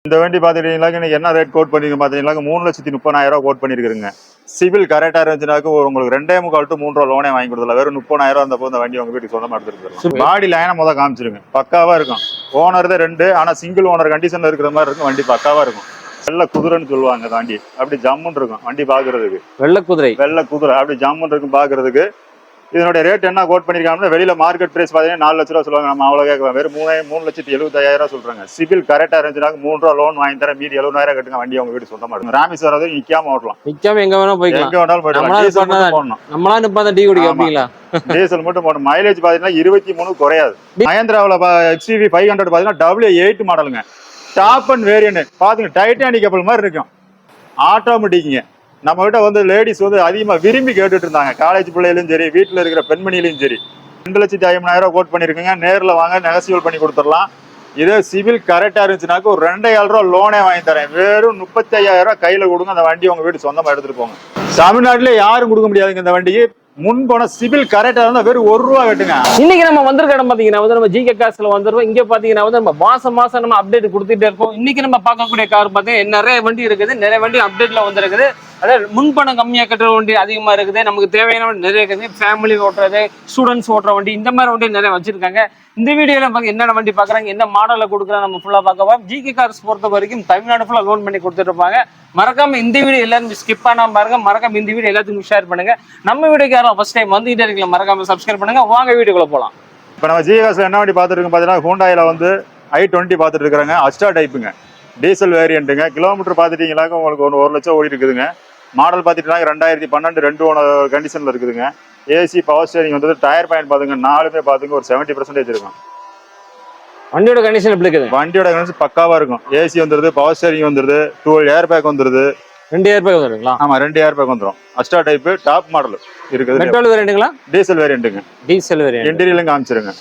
இந்த வண்டி பாத்துட்டீங்களா இன்னைக்கு என்ன ரேட் கோட் பண்ணிருக்கீங்க பாத்தீங்களா 3,30,000 கோட் பண்ணிருக்கீங்க. சிவில் கரெக்டா இருந்துச்சுனாக்க உங்களுக்கு 2.25 to 3 ரூபா லோனே வாங்கி கொடுத்தல. வெறும் 30,000 அந்த போது வண்டி உங்க வீட்டுக்கு சொந்தமா எடுத்துட்டு பாடி லைனை முத காமிச்சிருங்க. பக்காவா இருக்கும். ஓனர் தான் 2, ஆனா சிங்கிள் ஓனர் கண்டிஷன்ல இருக்கிற மாதிரி இருக்கும். வண்டி பக்காவா இருக்கும். வெள்ள குதிரைன்னு சொல்லுவாங்க வண்டி. அப்படி ஜம்முன்னு இருக்கும் வண்டி பாக்குறதுக்கு. வெள்ள குதிரை அப்படி ஜம்முன்னு இருக்கும் பாக்குறதுக்கு. இதனுடைய ரேட் என்ன கோட் பண்ணிருக்காங்கன்னா வெளியில மார்க்கெட் பிரைஸ் பாத்தீங்கன்னா 4 லட்ச ரூபா சொல்லுவாங்க. நம்ம அவ்வளவு கேட்கலாம். வெறும் 3,75,000 சொல்றாங்க. சிவில் கரெக்டா இருந்துச்சுன்னா 3 ரூபா லோன் வாங்கி தர, மீதி 70,000 கட்டுங்க. வண்டி அவங்க வீட்டு சொந்தமா இருக்கும். ராமேஸ்வரம் வரைக்கும் நிக்காம ஓட்டலாம். நிக்காம எங்க வேணா போய்க்கலாம். எங்க வேணாலும் போயிடலாம். நம்மளா நிப்பாத டீ குடிக்கிறீங்களா? டீசல் மட்டும் போடணும். மைலேஜ் பாத்தீங்கன்னா 23 குறையாது. மஹேந்திராவில் XUV 500 பாத்தீங்கன்னா W8 மாடலுங்க. டாப் அண்ட் வேரியன்ட் பாத்துங்க. டைட்டானிக் கப்பல் மாதிரி இருக்கும். ஆட்டோமேட்டிக்ங்க. நம்ம கிட்ட வந்து லேடிஸ் வந்து அதிகமா விரும்பி கேட்டுட்டு இருந்தாங்க. காலேஜ் பிள்ளைகளும் சரி, வீட்டுல இருக்கிற பெண்மணியிலும் சரி. 2,50,000 கோட் பண்ணிருக்கீங்க. நேர்ல வாங்க, நெகசியபிள் பண்ணி கொடுத்துடலாம். இதே சிவில் கரெக்டா இருந்துச்சுனாக்க ஒரு 2,000 ரூபா லோனே வாங்கி தரேன். வெறும் 35,000 கையில கொடுங்க. அந்த வண்டி உங்க வீட்டு சொந்தமா எடுத்துட்டு போங்க. தமிழ்நாட்டுல யாரும் கொடுக்க முடியாதுங்க இந்த வண்டிக்கு. முன்போன சிவில் கரெக்டா இருந்தா வெறும் 1 ரூபா கட்டுங்க. இன்னைக்கு நம்ம வந்திருக்க இடம் பாத்தீங்கன்னா வந்து நம்ம GK கார்ஸ்ல வந்துருவோம். இங்க பாத்தீங்கன்னா வந்து நம்ம மாசம் நம்ம அப்டேட் கொடுத்துட்டே இருக்கோம். இன்னைக்கு நம்ம பார்க்கக்கூடிய கார் பாத்தீங்கன்னா நிறைய வண்டி இருக்குது. நிறைய வண்டி அப்டேட்ல வந்திருக்குது. அதாவது முன்பணம் கம்மியா கட்டுற வண்டி அதிகமா இருக்குது. நமக்கு தேவையான வண்டி நிறைய இருக்குது. ஃபேமிலி ஓட்டுறது, ஸ்டூடெண்ட்ஸ் ஓட்டுற வண்டி, இந்த மாதிரி வண்டி நிறைய வச்சிருக்காங்க. இந்த வீடியோல என்னென்ன வண்டி பாக்குறாங்க, என்ன மாடல கொடுக்குறாங்க நம்ம ஃபுல்லா பார்க்கலாம். GK கார்ஸ் பொறுத்த வரைக்கும் தமிழ்நாடு ஃபுல்லா லோன் பண்ணி கொடுத்துட்டு இருப்பாங்க. மறக்காம இந்த வீடியோ எல்லாரும் ஸ்கிப் பண்ணாம பாருங்க. மறக்காம இந்த வீடியோ எல்லாத்துக்கும் ஷேர் பண்ணுங்க. நம்ம வீடியோக்கு யாரும் ஃபர்ஸ்ட் டைம் வந்துட்டே இருக்கல, மறக்காம சப்ஸ்கிரைப் பண்ணுங்க. வாங்க வீடியோக்குள்ள போலாம். இப்போ நம்ம GK கார்ஸ்ல என்ன வண்டி பார்த்துட்டு இருக்கோம் பாத்தீங்கன்னா ஹூண்டாயில வந்து i20 பார்த்துட்டு இருக்காங்க. அஸ்டா டைப்புங்க. டீசல் வேரியண்ட்டுங்க. கிலோமீட்டர் பார்த்துட்டீங்களா உங்களுக்கு 1 லட்சம் ஓடி இருக்குதுங்க. மாடல் பார்த்துட்டீங்கன்னா 2012 2 ஓனர் கண்டிஷன்ல இருக்குதுங்க. ஏசி பவர் ஸ்டேரிங் வந்து டயர் பாயிண்ட் பாத்துங்க 4மே பாத்துங்க ஒரு 70% இருக்கும். வண்டியோட கண்டிஷன் எப்படி இருக்குது? வண்டியோட கண்டிஷன் பக்காவா இருக்கும். ஏசி வந்துருது, பவர் ஸ்டேரிங் வந்துருது, 12 ஏர் பேக் வந்துருது. 2 ஏர் பேக் வந்துருங்களா? ஆமா 2 ஏர் பேக் வந்துரும். அஸ்டா டைப் டாப் மாடல் இருக்குது. பெட்ரோல் வேரியண்ட்டுங்களா? டீசல் வேரியண்ட்டுங்க. Diesel variant. இன்டீரியரும் காமிச்சிருங்க.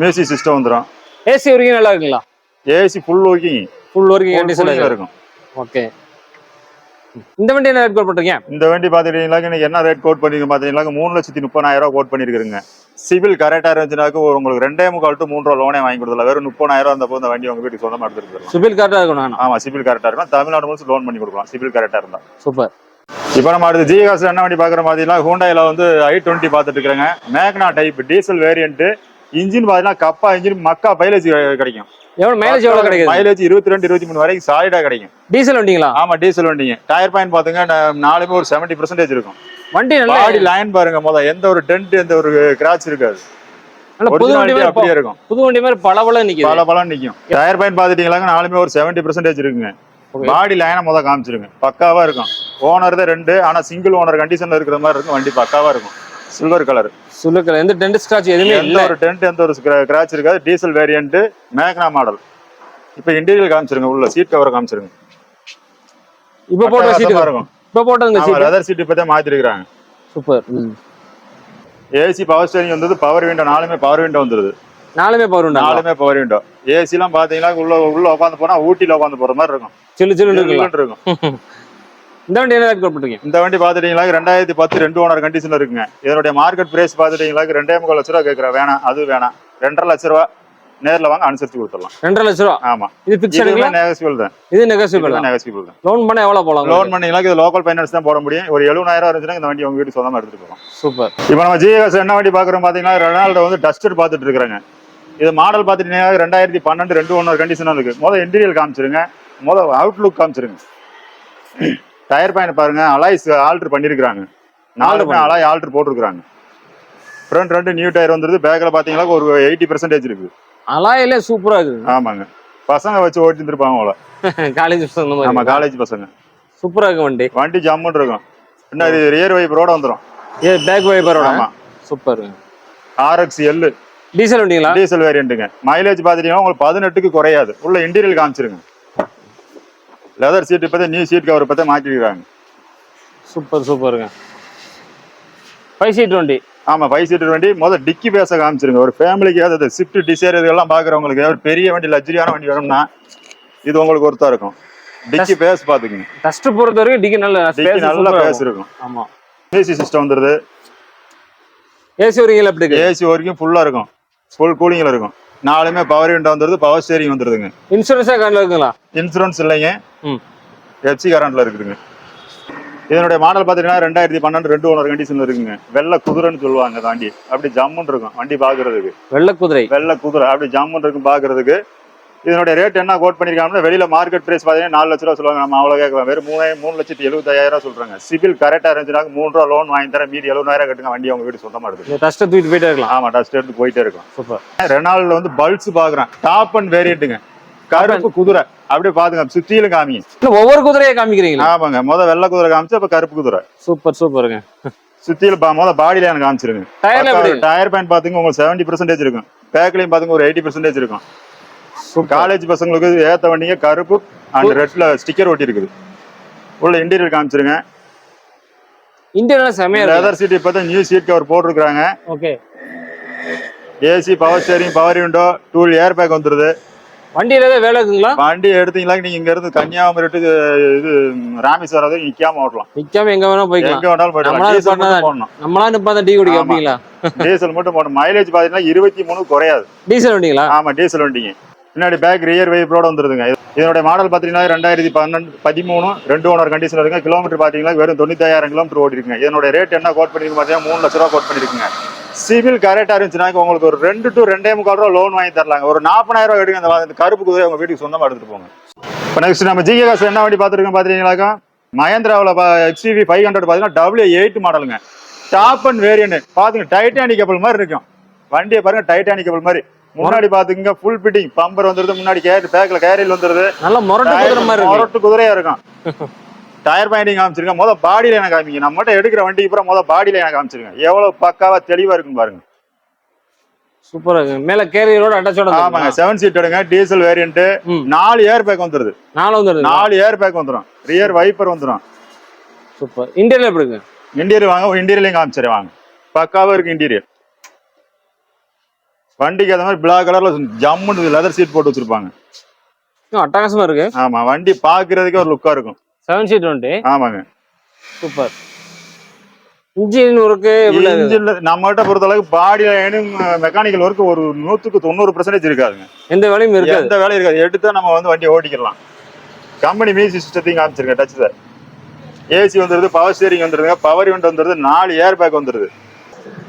மியூசிக் சிஸ்டம் வந்துரும். ஏசி வரைக்கும் நல்லா இருக்குங்களா? ஏசி ஃபுல் ஒர்க்கிங் கண்டிஷன்ல இருக்கும். ஓகே. இந்த வண்டி என்ன ரேட் கோட் பண்றீங்க? இந்த வண்டி பாத்துட்டீங்களா இன்னைக்கு என்ன ரேட் கோட் பண்ணிருக்கீங்க பாத்தீங்களா 3,30,000 கோட் பண்ணிருக்கீங்க. சிவில் கரெக்டா இருந்துச்சுனாக்க உங்களுக்கு 2.25 to 3 ரூபா லோனே வாங்கி கொடுத்தல. வெறும் 30,000 அந்த போது வண்டி உங்க வீட்டுக்கு சொந்தமா எடுத்துட்டு போயிடலாம். சிவில் கரெக்டா இருக்கணும். ஆமா சிவில் கரெக்டா இருக்கும். தமிழ்நாடு முழுசும் லோன் பண்ணி கொடுக்கலாம் சிவில் கரெக்டா இருந்தா. சூப்பர். இப்போ நம்ம அடுத்து GK கார்ஸ்ல என்ன வண்டி பாக்குற பாத்தீங்கன்னா ஹூண்டாயில வந்து i20 பாத்துட்டு இருக்காங்க. மேக்னா டைப் டீசல் வேரியன்ட். இன்ஜின் பாத்தீங்கன்னா கப்பா இன்ஜின், மக்கா மைலேஜ் கிடைக்கும். மைலேஜ் எவ்வளவு கிடைக்குது? மைலேஜ் 22-23 வரைக்கும் சாலிடா கிடைக்கும். டீசல் வண்டிங்களா? ஆமா டீசல் வண்டிங்க. டயர் பாயிண்ட் பாத்துங்க 4மே ஒரு 70% இருக்கும். வண்டி நல்லா பாடி லைன் பாருங்க. எந்த ஒரு டென்ட் எந்த ஒரு கிராட்ச் இருக்காது. புது வண்டி அப்படியே இருக்கும். புது வண்டி மாதிரி பளபளன்னு நிக்கும். டயர் பாயிண்ட் பாத்துட்டீங்களா 4மே ஒரு 70% இருக்குங்க. பாடி லைனை காமிச்சிருங்க. பக்காவா இருக்கும். ஓனர் தான் 2, ஆனா சிங்கிள் ஓனர் கண்டிஷன்ல இருக்கிற மாதிரி இருக்கும். வண்டி பக்காவா இருக்கும். Silver colour. எந்த டென்ட் ஸ்கிராட்ச் எதுவுமே இல்ல. ஒரு டென்ட் எந்த ஒரு கிராட்ச் இருக்காது. டீசல் வேரியன்ட் மேக்னா மாடல். இப்போ இன்டீரியர் காமிச்சிருங்க. உள்ள சீட் கவர் காமிச்சிருங்க. இப்போ போட்ட சீட் இருக்கும். இப்போ போட்டதுங்க சீட் லெதர் சீட் இப்பதான் மாத்தி இருக்காங்க. சூப்பர். ஏசி பவர் ஸ்டேரிங் வந்து பவர் விண்டோ 4மே பவர் விண்டோ வந்துருது. 4மே பவர் விண்டோ. ஏசி எல்லாம் பாத்தீங்கன்னா உள்ள உட்காந்து போனா ஊட்டில உட்காந்து போற மாதிரி இருக்கும். சில்லு இருக்கும். இந்த வண்டி என்ன ரேட் கோட் பண்றீங்க? இந்த வண்டி பாத்துட்டீங்களா 2010 2 ஓனர் கண்டிஷன்ல இருக்குங்க. இதனுடைய மார்க்கெட் பிரைஸ் பாத்துட்டீங்களா 2.25 லட்ச ரூபா கேக்குறேன். வேணாம் அது வேணாம். 2.5 லட்ச ரூபா நேர்ல வாங்க அனுசரிச்சு கொடுத்துடலாம். 2.5 லட்ச ரூபா. ஆமா இது பிக்ஸ்டுங்களா? நெகோஷியபிள் தான். இது நெகோஷியபிள் தான். லோன் பண்ண எவ்வளவு போலாம்? லோன் பண்ணீங்களா இது லோக்கல் ஃபைனான்ஸ் தான் போட முடியும். ஒரு 70,000 இருந்துச்சுன்னா இந்த வண்டி உங்க வீட்டு சொந்தமா எடுத்துட்டு போகலாம். சூப்பர். இப்போ நம்ம GK கார்ஸ் என்ன வண்டி பாக்குறோம் பாத்தீங்கன்னா ரெனால்டோ வந்து டஸ்டர் பாத்துட்டு இருக்காங்க. இது மாடல் பாத்துட்டீங்கன்னா 2012 2 ஓனர் கண்டிஷனா இருக்கு. இன்டீரியர் காமிச்சிருங்க. அவுட்லுக் காமிச்சிருங்க. டயர் பாயிண்ட் பாருங்க. அலாய்ஸ் ஆல்டர் பண்ணிருக்காங்க. 4மே அலாய் ஆல்டர் போட்டுருக்காங்க. ஃப்ரண்ட் 2 நியூ டயர் வந்துருது. பேக்ல பாத்தீங்கன்னா ஒரு 80% இருக்கு. அலாயிலே சூப்பரா இருக்கு. ஆமாங்க. பசங்க வச்சு ஓட்டி இருப்பாங்க போல. காலேஜ் பசங்க. ஆமா காலேஜ் பசங்க. சூப்பரா இருக்கு வண்டி ஜம்முன்னு இருக்கும். பின்னாடி ரியர் வைப்பரோட வந்துரும். பேக் வைப்பரோட. ஆமா சூப்பர். RXL டீசல் வண்டிங்களா? டீசல் வேரியண்ட்டுங்க. மைலேஜ் பாத்துட்டீங்கன்னா உங்களுக்கு 18க்கு குறையாது. உள்ள இன்டீரியர் காமிச்சிருங்க. லெதர் சீட் இப்பதான் நியூ சீட் கவர் இப்பதான் மாட்டிருக்காங்க. சூப்பருங்க. 5 சீட் வண்டி. ஆமா 5 சீட்டர் வண்டி. டிக்கி பேச காமிச்சிருங்க. ஒரு ஃபேமிலிக்கு ஏதாவது ஸ்விஃப்ட் டிசைர் இதெல்லாம் பாக்குறவங்களுக்கு ஒரு பெரிய வண்டி லக்ஸரியான வண்டி வேணும்னா இது உங்களுக்கு ஒருத்தா இருக்கும். டிக்கி பேஸ் பாத்துக்கங்க. டஸ்ட் பொறுத்த வரைக்கும் டிக்கி நல்ல பேஸ் இருக்கும். ஆமா. ஏசி சிஸ்டம் வந்துருது. ஏசி வரைக்கும் எப்படி இருக்கு? ஏசி வரைக்கும் ஃபுல்லா இருக்கும். ஃபுல் கூலிங்ல இருக்கும். நாலுமே பவர் விண்டோ வந்துருது, பவர் ஸ்டேரிங் வந்துருதுங்க. இன்சூரன்ஸே கரண்ட்ல இருக்குங்களா? இன்சூரன்ஸ் இல்லைங்க, ம். எஃப்சி கரண்ட்ல இருக்குதுங்க. இதனுடைய மாடல் பாத்தீங்கன்னா 2012 2 ஓனர் கண்டிஷன்ல இருக்குங்க. வெள்ளை குதிரைன்னு சொல்லுவாங்க வண்டி. அப்படி ஜம்முன்னு இருக்கும் வண்டி பாக்குறதுக்கு. வெள்ளை குதிரை அப்படி ஜம்முன்னு இருக்கும் பாக்குறதுக்கு. இதனுடைய ரேட் என்ன கோட் பண்ணிருக்காங்கன்னா வெளியில மார்க்கெட் பிரைஸ் பாத்தீங்கன்னா 4 லட்ச ரூபா சொல்லுவாங்க. நம்ம அவ்வளவு கேட்கலாம். வெறும் 3,75,000 சொல்றாங்க. சிபில் கரெக்டா இருந்துச்சுன்னா 3 ரூபா லோன் வாங்கி தர, மீதி 70,000 கட்டுங்க, வண்டி அவங்க வீடு சொந்தமா எடுத்து டஸ்ட் தூக்கிட்டு போயிட்டே இருக்கலாம். ஆமா, டஸ்ட் எடுத்து போயிட்டே இருக்கும். சூப்பர். ரெனால்ட்ல வந்து பல்ஸ் பாக்குறேன், டாப் அண்ட் வேரியண்ட்டுங்க, கருப்பு குதிரை. அப்படியே பாத்துங்க, சுத்தியில காமிங்க. ஒவ்வொரு குதிரையை காமிக்கிறீங்களா? ஆமாங்க, வெள்ளை குதிரை காமிச்சு, அப்ப கருப்பு குதிரை. சூப்பர் சூப்பருங்க. சுத்தியில பாடியில எனக்கு காமிச்சிருங்க. டயர் பேண்ட் பாத்தீங்க உங்களுக்கு 70% இருக்கும். பேக்லயும் பாத்தீங்க ஒரு 80% இருக்கும். காலேஜ் பசங்களுக்கு ஏத்த வண்டிங்க, கருப்பு அண்ட் ரெட்ல ஸ்டிக்கர் ஒட்டி இருக்குது. உள்ள இன்டீரியர் காமிச்சிருங்க. இன்டீரியர் செமையா இருக்கு. லெதர் சீட் இப்பதான் நியூ சீட் கவர் போட்டுருக்காங்க. Okay. AC, power steering, power window, tool air bag வந்துருது. வண்டியில ஏதாவது வேலை இருக்குங்களா? வண்டி எடுத்தீங்களா நீங்க இங்க இருந்து கன்னியாகுமரி டு இது ராமேஸ்வரம் வரைக்கும் நிக்காம ஓட்டலாம். நிக்காம எங்க வேணா போய்க்கலாம். எங்க வேணாலும் போய்க்கலாம். நம்மளா நிப்பாத டீ குடிக்க அப்படிங்களா? டீசல் மட்டும் போடணும். மைலேஜ் பாத்தீங்கன்னா 23 குறையாது. டீசல் வண்டிங்களா? ஆமா, டீசல் வண்டிங்க. பின்னாடி பேக் ரியர் வைப்பரோட வந்துருதுங்க. இதனுடைய மாடல் பாத்தீங்கன்னா 2013 2 ஓனர் கண்டிஷன் இருக்குங்க. கிலோமீட்டர் பாத்தீங்கன்னா வெறும் 95,000 கிலோமீட்டர் ஓடி இருக்குங்க. இதனுடைய ரேட் என்ன கோட் பண்ணிருக்கு பாத்தீங்கன்னா 3 லட்ச ரூபா கோட் பண்ணிருக்குங்க. சிவில் கரெக்டா இருந்துச்சுன்னா உங்களுக்கு ஒரு 2 to 2.25 ரூபா லோன் வாங்கி தரலாங்க. ஒரு 40,000 ரூபா எடுங்க, அந்த கருப்பு குதிரை உங்க வீட்டுக்கு சொந்தமா எடுத்துட்டு போங்க. இப்போ நெக்ஸ்ட் நம்ம ஜிகே காசு என்ன வண்டி பாத்துருக்கோம் பாத்தீங்கன்னாக்கா, மஹேந்திராவில் XUV 500 பாத்தீங்கன்னா W8 மாடலுங்க. டாப் அண்ட் வேரியன்ட் பாத்துங்க, டைட்டானிக் கப்பல் மாதிரி இருக்கும். வண்டியை பாருங்க, டைட்டானிக் கப்பல் மாதிரி. முன்னாடி பாத்துங்க ஃபுல் ஃபிட்டிங் பம்பர் வந்துருது, முன்னாடி பேக்ல கேரியல் வந்துருது. நல்ல மொரட்டு குதிரையா இருக்கும். டயர் பாயிண்டிங் காமிச்சிருங்க. பாடியில எனக்கு காமிங்க. நம்ம மட்டும் எடுக்கிற வண்டி அப்புறம் பாடியில எனக்கு காமிச்சிருங்க. எவ்வளவு பக்காவா தெளிவா இருக்கும் பாருங்க. சூப்பரா இருக்கு. மேல கேரியரோட அட்டாச்சோட. ஆமாங்க, 7 சீட் எடுங்க, டீசல் வேரியன்ட். 4 ஏர் பேக் வந்துருது. 4 ஏர் பேக் வந்துரும். ரியர் வைப்பர் வந்துரும். சூப்பர். இன்டீரியர் எப்படி இருக்கு? இன்டீரியர் வாங்க, இன்டீரியர்லயும் காமிச்சிரேன் வாங்க. பக்காவா இருக்கு இன்டீரியர். வண்டிக்கு அந்த மாதிரி பிளாக் கலர்ல ஜம்முன்னு லெதர் சீட் போட்டு வச்சிருப்பாங்க. அட்டகாசமா இருக்கு. ஆமா, வண்டி பாக்குறதுக்கே ஒரு லுக்கா இருக்கும். 7 சீட் வண்டி. ஆமாங்க, சூப்பர். இன்ஜின் ஒர்க் நம்மகிட்ட பொறுத்த அளவுக்கு பாடியில மெக்கானிக்கல் ஒர்க் ஒரு 100க்கு 90% இருக்காதுங்க. எந்த வேலையும் இருக்காது. எந்த வேலையும் இருக்காது. எடுத்தா நம்ம வந்து வண்டியை ஓட்டிக்கலாம். கம்பெனி மியூசிக் சிஸ்டத்தையும் காமிச்சிருங்க. டச் சார், ஏசி வந்துருது, பவர் ஸ்டேரிங் வந்துருதுங்க, பவர் விண்டோ வந்துருது, 4 ஏர் பேக் வந்துருது.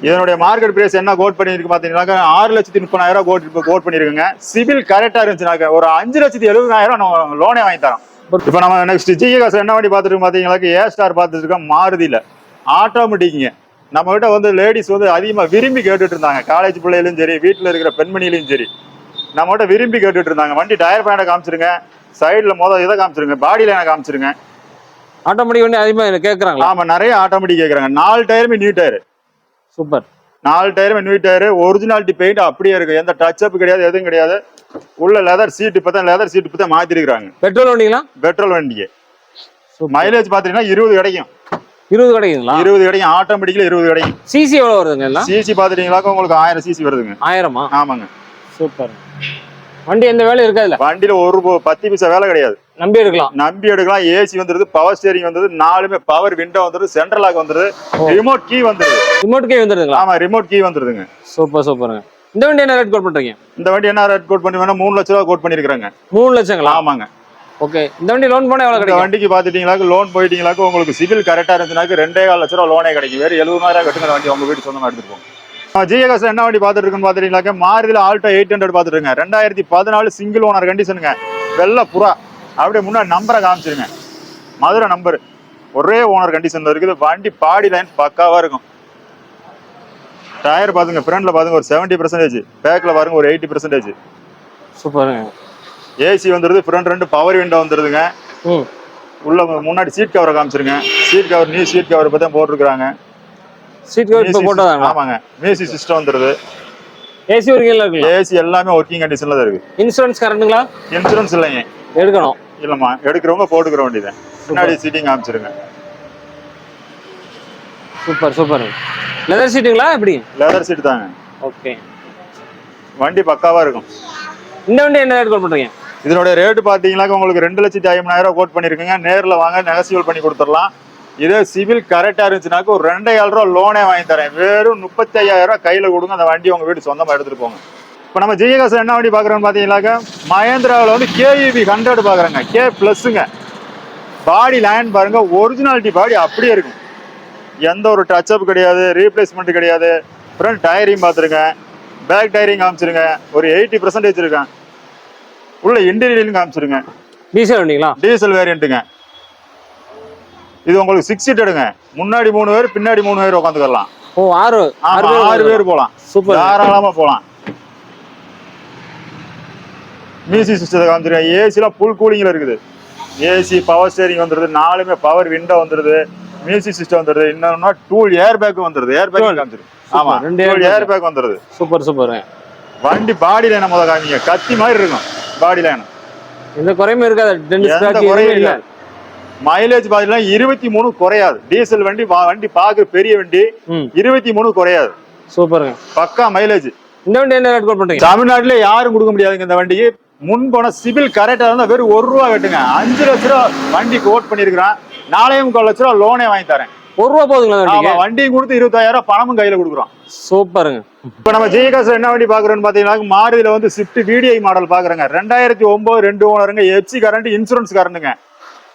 இதனுடைய மார்க்கெட் பிரைஸ் என்ன கோட் பண்ணிருக்கு பாத்தீங்கன்னா 6,30,000 கோட் பண்ணிருக்குங்க. சிபில் கரெக்டா இருந்துச்சுனாக்க ஒரு 5,70,000 லோனே வாங்கி தரோம். இப்ப நம்ம நெக்ஸ்ட் ஜிகே காசு என்ன வண்டி பாத்துருக்கோம் பாத்தீங்கன்னா, ஏ ஸ்டார் பாத்துருக்கோம். மாருதியில ஆட்டோமேட்டிக்ங்க. நம்ம கிட்ட வந்து லேடிஸ் வந்து அதிகமா விரும்பி கேட்டுட்டு இருந்தாங்க. காலேஜ் பிள்ளைகளும் சரி, வீட்டுல இருக்கிற பெண்மணியிலும் சரி, நம்ம கிட்ட விரும்பி கேட்டுட்டு இருந்தாங்க. வண்டி டயர் பேண்டை காமிச்சிருங்க, சைடுல இதை காமிச்சிருங்க, பாடியில எனக்கு காமிச்சிருங்க. ஆட்டோமேட்டிக் வண்டி அதிகமா கேக்குறாங்க. ஆமா, நிறைய ஆட்டோமேட்டிக் கேக்குறாங்க. 4 டயருமே நியூ டயர். சூப்பர். 4 டயருமே நியூ டயர். ஒரிஜினாலிட்டி பெயிண்ட் அப்படியே இருக்கு. எந்த டச் அப் கிடையாது, எதுவும் கிடையாது. உள்ள லெதர் சீட் இப்பதான் மாத்தி இருக்காங்க. பெட்ரோல் வண்டிங்களா? பெட்ரோல் வண்டிக்கு. மைலேஜ் பாத்தீங்கன்னா 20 கிடைக்கும். 20 கிடைக்குங்களா? 20 கிடைக்கும். ஆட்டோமேட்டிக்ல 20 கிடைக்கும். சிசி எவ்வளவு வருதுங்க? சிசி பாத்துட்டீங்களா உங்களுக்கு 1000 சிசி வருதுங்க. 1000-ஆ? ஆமாங்க. சூப்பர். வண்டி எந்த வேலை இருக்காதுல்ல? வண்டியில ஒரு 10 பைசா வேலை கிடையாது. நம்பி எடுக்கலாம். ஏசி வந்துருது, பவர் ஸ்டேரிங் வந்துருது, 4மே பவர் விண்டோ வந்துருது, சென்ட்ரல் லாக் வந்துருது, ரிமோட் கீ வந்துருது. வந்துருதுங்களா? ஆமா, ரிமோட் கீ வந்துருதுங்க. சூப்பருங்க. இந்த வண்டி என்ன ரேட் கோட் பண்றீங்க? இந்த வண்டி என்ன ரேட் கோட் பண்ணி வேணா 3 லட்ச ரூபா கோட் பண்ணிருக்காங்க. 3 லட்சங்களா? ஆமாங்க. ஓகே. இந்த வண்டி லோன் போனா எவ்வளவு கிடைக்கும்? வண்டிக்கு பாத்துட்டீங்களா, லோன் போயிட்டீங்களா உங்களுக்கு சிவில் கரெக்டா இருந்துச்சுனா 2.25 லட்ச ரூபா லோனே கிடைக்கும். வேற 70,000 கட்டுங்க, வண்டி உங்க வீட்டு சொந்தமா எடுத்துட்டு போங்க. ஜிகே காசு என்ன வண்டி பாத்துட்டு இருக்குன்னு பாத்துட்டீங்களா, மாருதியில ஆல்டோ 800 பாத்துட்டு இருங்க. 2014 சிங்கிள் ஓனர் கண்டிஷனுங்க. வெள்ள புறா. அப்படியே முன்னாடி நம்பரை காமிச்சிருங்க, மதுரை நம்பர். ஒரே ஓனர் கண்டிஷன்ல இருக்குது. வண்டி பாடி லைன் பக்காவா இருக்கும். டயர் பாருங்க, ஃப்ரண்ட்ல பாருங்க ஒரு 70%, பேக்ல பாருங்க ஒரு 80%. சூப்பருங்க. ஏசி வந்துருது, ஃப்ரண்ட் 2 பவர் விண்டோ வந்துருதுங்க. உள்ள முன்னாடி சீட் கவரை காமிச்சிருங்க. Seat cover new seat cover இப்ப தான் போட்டுருக்காங்க. சீட் கவர் இப்ப போட்டதாங்க? ஆமாங்க. மியூசிக் சிஸ்டம் வந்துருது. ஏசி ஒர்க்கிங்ல இருக்கு. ஏசி எல்லாமே ஒர்க்கிங் கண்டிஷன்ல தான் இருக்கு. இன்சூரன்ஸ் கரண்ட்ங்களா? இன்சூரன்ஸ் இல்லைங்க, எடுக்கணும். இல்லம்மா, எடுக்கிறவங்க போட்டுக்கிற வேண்டியதான். முன்னாடி சீட்டிங் காமிச்சிருங்க. சூப்பர். லெதர் சீட்டுங்களா எப்படி? லெதர் சீட் தாங்க. ஓகே. வண்டி பக்காவா இருக்கும். இந்த வண்டி என்ன ரேட் கோட் பண்றீங்க? இதோட ரேட் பாத்தீங்கன்னா உங்களுக்கு 2,50,000 கோட் பண்ணிருக்கீங்க. நேர்ல வாங்க, நெகோசியேட் பண்ணி கொடுத்துடலாம். இதே சிவில் கரெக்டா இருந்துச்சுனாக்க ஒரு 2,500 ரூபா லோனே வாங்கி தரேன். வெறும் 35,000 கையில கொடுங்க, அந்த வண்டி உங்க வீட்டு சொந்தமா எடுத்துட்டு போங்க. இப்போ நம்ம ஜிஎஸ் என்ன வண்டி பார்க்குறோம்னு பார்த்தீங்கன்னாக்கா மஹேந்திராவில் வந்து கேஇபி 100 பார்க்குறேங்க. கே ப்ளஸ்ஸுங்க. பாடி லைன் பாருங்க, ஒரிஜினாலிட்டி பாடி அப்படியே இருக்கும். எந்த ஒரு டச்சப் கிடையாது, ரீப்ளேஸ்மெண்ட் கிடையாது. ஃப்ரண்ட் டயரிங் பார்த்துருங்க, பேக் டயரிங் காமிச்சிருங்க, ஒரு 80% இருக்கேன். உள்ள இன்டீரியரிங் காமிச்சிருங்க. டீசல் வண்டிங்களா? டீசல் வேரியண்ட்டுங்க. இது உங்களுக்கு 6 சீட்டடுங்க. முன்னாடி 3 பேர், பின்னாடி 3 பேர் உட்காந்துக்கலாம். ஓ 6 பேர் போகலாம். சூப்பர், தாராளமா போகலாம். மியூசிக் சிஸ்டத்தை காமிச்சிருக்கேன். ஏசிலாம் ஃபுல் கூலிங்ல இருக்குது. ஏசி, பவர் ஸ்டேரிங் வந்துருது, 4மே பவர் விண்டோ வந்துருது, மியூசிக் சிஸ்டம் வந்துருது. இன்னொன்னா டூல் ஏர் பேக் வந்துருது. ஏர் பேக் காமிச்சிருக்கு. ஆமா, 2 ஏர் பேக் வந்துருது. Super super. வண்டி பாடி லைனை முத காமிங்க. கத்தி மாதிரி இருக்கும் பாடி லைன். எந்த குறையுமே இருக்காது. எந்த குறையும் இல்ல. மைலேஜ் பாத்தீங்கன்னா 23 குறையாது. டீசல் வண்டி பாக்குற பெரிய வண்டி 23 குறையாது. சூப்பருங்க. பக்கா மைலேஜ். இந்த வண்டி என்ன ரேட் பண்றீங்க? தமிழ்நாட்டுல யாரும் கொடுக்க முடியாதுங்க இந்த வண்டிக்கு. முன்போன சிபில் கரெக்டா இருந்தா வெறும் 1 ரூபா கட்டுங்க. 5 லட்ச ரூபா வண்டி கோட் பண்ணிருக்கான். 4.25 லட்ச ரூபா லோனே வாங்கி தரேன். 1 ரூபா போதுங்களா? வண்டியும் கொடுத்து 25,000 பணமும் கையில கொடுக்குறோம். சூப்பருங்க. இப்ப நம்ம ஜிஎஸ் என்ன வண்டி பாக்குறோம்னு பாத்தீங்கன்னா மாருதியில வந்து ஸ்விஃப்ட் VDI மாடல் பாக்குறேங்க. 2009 2 ஓனருங்க. எஃப்சி கரண்ட், இன்சூரன்ஸ் கரண்ட்டுங்க.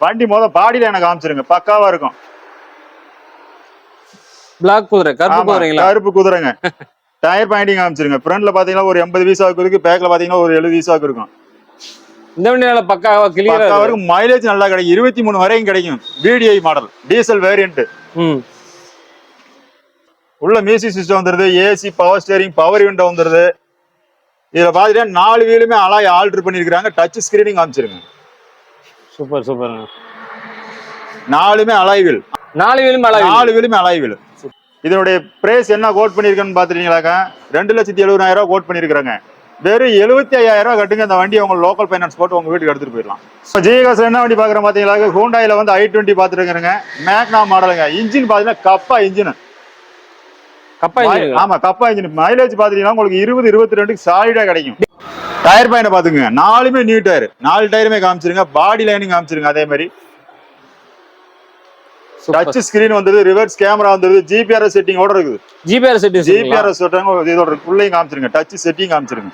வண்டி பாடியில எனக்கு காமிச்சிருங்க. பக்காவா இருக்கும். பிளாக் குதிரை, கருப்பு குதிரைங்களா? கருப்பு குதிரைங்க. Tyre pointing காமிச்சிருங்க. ஃப்ரண்ட்ல பாத்தீங்கன்னா ஒரு 80 வீசாவுக்கு இருக்கு. பேக்ல பாத்தீங்கன்னா ஒரு 70 வீசாவுக்கு இருக்கும். இந்த வண்டி நல்லா பக்காவா கிளியரா இருக்கும். மைலேஜ் நல்லா கிடைக்கும். 23 வரைக்கும் கிடைக்கும். VDI model diesel variant. உள்ள மியூசிக் சிஸ்டம் வந்துருது, AC, power steering, power window வந்துருது. இதுல பாத்தீங்கன்னா 4 வீலுமே அலாய் ஆல்டர் பண்ணிருக்காங்க. டச் ஸ்கிரீனிங் காமிச்சிருங்க. Super super. 4மே அலாய் வீல். 4 வீலுமே அலாய் வீல். இதனுடைய பிரைஸ் என்ன கோட் பண்ணிருக்கேன்னு பாத்துட்டீங்களாக்கா 2,70,000 கோட் பண்ணிருக்காங்க. வெறும் 75,000 கட்டுங்க. இந்த வண்டியை உங்க லோக்கல் ஃபைனான்ஸ் போட்டு உங்க வீட்டுக்கு எடுத்துட்டு போயிடலாம். இப்போ ஜிஎஸ் என்ன வண்டி பாக்குறோம் பாத்தீங்களா? ஹூண்டாயில வந்து i20 பாத்துருக்கேங்க. மேக்னா மாடலுங்க. இன்ஜின் பாத்தீங்கன்னா கப்பா இன்ஜின். ஆமா, கப்பா இன்ஜின். மைலேஜ் பாத்தீங்கன்னா உங்களுக்கு 20-22 சாலிடா கிடைக்கும். டயர் பாயிண்ட் பாத்துங்க. 4மே நியூ டயர். 4 டயருமே காமிச்சிருங்க. பாடி லைனிங் காமிச்சிருங்க. அதே மாதிரி டச் ஸ்கிரீன் வந்துருது, ரிவர்ஸ் கேமரா வந்துருது, ஜிபிஆர்எஸ் செட்டிங்கோட இருக்குது. ஜிபிஆர்எஸ் இதோட ஃபுல்லையும் காமிச்சிருங்க. டச் செட்டிங் காமிச்சிருங்க.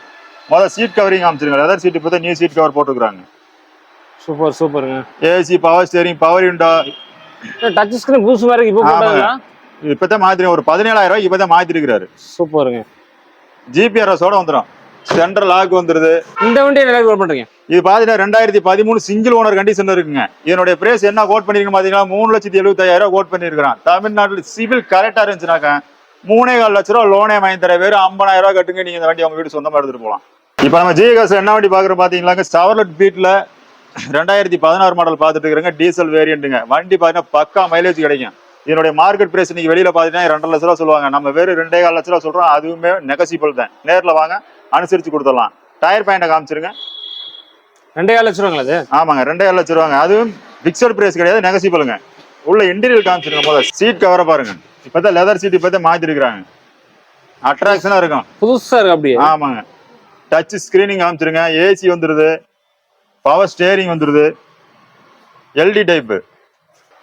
முதல்ல சீட் கவரிங் காமிச்சிருங்க. லெதர் சீட் இப்போ நியூ சீட் கவர் போட்டுருக்காங்க. சூப்பர் சூப்பருங்க. AC, power steering, power window, touch screen பூஸ் மாதிரி இப்போ போட்டாங்களா? இப்பதான் மாத்தி ஒரு 17,000 இப்பதான் மாத்தி இருக்காரு. சூப்பருங்க. ஜிபிஆர்எஸ் ஓட வந்துடும். சென்ட்ரல் லாக் வந்துருது. இந்த வண்டி என்ன கோட் பண்றீங்க? இது பாத்தீங்கன்னா 2013 சிங்கிள் ஓனர் கண்டிஷன்ல இருக்குங்க. இதனுடைய பிரைஸ் என்ன கோட் பண்ணிருக்கீங்க பாத்தீங்கன்னா 3,75,000 கோட் பண்ணிருக்கான். தமிழ்நாட்டுல சிவில் கரெக்டா இருந்துச்சுனாக்கா 3.25 லட்ச ரூபா லோனே வாங்கி தர. வெறும் 50,000 கட்டுங்க. நீங்க இந்த வண்டி உங்க வீடு சொந்தமா எடுத்துட்டு போகலாம். இப்ப நம்ம ஜிஎஸ் என்ன வண்டி பாக்குறோம் பாத்தீங்கன்னாக்க செவர்லெட் பீட்ல 2016 மாடல் பாத்துட்டு இருக்கிறாங்க. டீசல் வேரியண்ட்டுங்க. வண்டி பாத்தீங்கன்னா பக்கா மைலேஜ் கிடைக்கும். இதனுடைய மார்க்கெட் பிரைஸ் நீங்க வெளியில பாத்தீங்கன்னா 2.5 லட்ச ரூபா சொல்லுவாங்க. நம்ம வெறும் 2.25 லட்ச ரூபா சொல்றோம். அதுவுமே நெகசிபிள் தான். நேர்ல வாங்க, அனுசரிச்சு கொடுத்துடலாம். டயர் பாயிண்ட காமிச்சிருங்க. 2.5 லட்ச ரூபாங்களா? ஆமாங்க, 2.5 லட்ச ரூபாங்க. அதுவும் பிக்சட் பிரைஸ் கிடையாது, நெகசிபிளுங்க. உள்ள இன்டீரியர் காமிச்சிருங்க. முதல்ல சீட் கவரை பாருங்க. இப்பதான் லெதர் சீட் இப்பதான் மாத்தி இருக்கிறாங்க. அட்ராக்ஷனா இருக்கும். புதுசா இருக்கு அப்படியே. ஆமாங்க. டச் ஸ்கிரீனிங் காமிச்சிருங்க. ஏசி வந்துருது, பவர் ஸ்டேரிங் வந்துருது, எல்டி டைப்.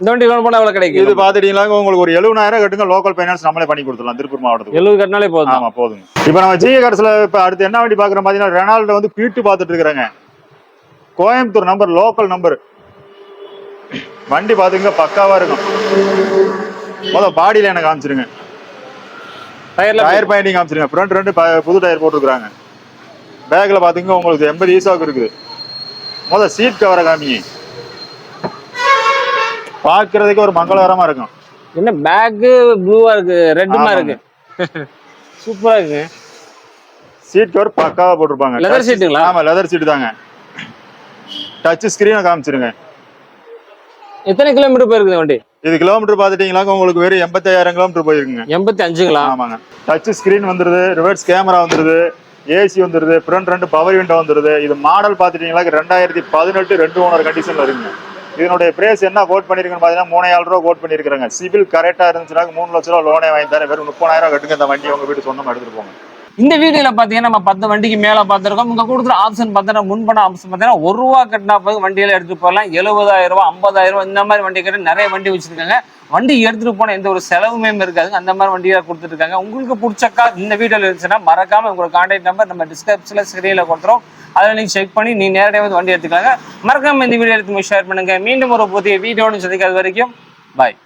இந்த வண்டி லோன் பண்ணா எவ்வளவு கிடைக்கும்? இது பாத்துட்டீங்களா உங்களுக்கு ஒரு 70,000 கட்டுங்க. லோக்கல் ஃபைனான்ஸ் நம்மளே பண்ணி கொடுத்துடலாம். திருப்பூர் மாவட்டத்துக்கு 70 கட்டினாலே போதும். ஆமா, போதுங்க. இப்ப நம்ம ஜிஎஸ்ல இப்ப அடுத்து என்ன வண்டி பாக்குறோம் பாத்தீங்கன்னா ரெனால்டோ வந்து பீட்டு பாத்துட்டு இருக்கிறாங்க. Coimbatore number, local number. வண்டி பாத்துங்க, பக்காவா இருக்கும். முதல் பாடியில எனக்கு காமிச்சிருங்க. டயர் பாயிண்டிங் காமிச்சிருங்க. ஃப்ரண்ட் 2 புது டயர் போட்டுருக்காங்க. பேக்ல பாத்தீங்கன்னா உங்களுக்கு 80 ஈசாக்கு இருக்குது. முதல் சீட் கவரை காமிங்க. பாக்குறதுக்கு ஒரு மங்களகரமா இருக்கும். என்ன பேக் ப்ளூவா இருக்கு, ரெட்டுமா இருக்கு. சூப்பரா இருக்கு. சீட் கவர் பக்காவா போட்டுருப்பாங்க. லெதர் சீட்டுங்களா? ஆமா, லெதர் சீட் தாங்க. டச் ஸ்கிரீனை காமிச்சிருங்க. எத்தனை கிலோமீட்டர் போயிருக்குது வண்டி? இது கிலோமீட்டர் பாத்துட்டீங்களா உங்களுக்கு வெறும் 85,000 கிலோமீட்டர் போயிருக்குங்க. 85ங்களா? ஆமாங்க. டச் ஸ்கிரீன் வந்துருது, ரிவர்ஸ் கேமரா வந்துருது, ஏசி வந்துருது, ஃப்ரண்ட் 2 பவர் விண்டோ வந்துருது. இது மாடல் பாத்துட்டீங்களா 2018 2 ஓனர் கண்டிஷன்ல இருக்குங்க. இதனுடைய பிரைஸ் என்ன கோட் பண்ணிருக்குன்னு பாத்தீங்கன்னா 3,000 ரூபா கோட் பண்ணிருக்காங்க. சிபில் கரெக்டா இருந்துச்சுன்னா 3 லட்ச ரூபா லோனே வாங்கி தரேன். வெறும் 30,000 கட்டுங்க. இந்த வண்டி உங்க வீட்டு சொந்தமா எடுத்துட்டு போங்க. இந்த வீடியோல பாத்தீங்கன்னா நம்ம 10 வண்டிக்கு மேல பார்த்திருக்கோம். இங்க கொடுக்குற ஆப்ஷன் பார்த்தீங்கன்னா முன்பண ஆப்ஷன் பார்த்தீங்கன்னா ₹1 கட்டினா போதும் வண்டியில எடுத்துட்டு போகலாம். ₹70,000 ₹50,000 இந்த மாதிரி வண்டி கட்டி நிறைய வண்டி வச்சிருக்காங்க. வண்டி எடுத்துட்டு போன எந்த ஒரு செலவுமே இருக்காது. அந்த மாதிரி வண்டியா கொடுத்துட்டு இருக்காங்க. உங்களுக்கு பிடிச்ச கார் இந்த வீடியோல இருந்துச்சுன்னா மறக்காம உங்களோட கான்டாக்ட் நம்பர் நம்ம டிஸ்கிரிப்ஷன்ல ஸ்கிரீன்ல கொடுத்துறோம். அதை நீங்க செக் பண்ணி நீ நேரடியாக வந்து வண்டி எடுத்துக்கலாங்க. மறக்காம இந்த வீடியோ எடுத்து ஷேர் பண்ணுங்க. மீண்டும் ஒரு புதிய வீடியோன்னு சந்திக்கிறது வரைக்கும் பாய்.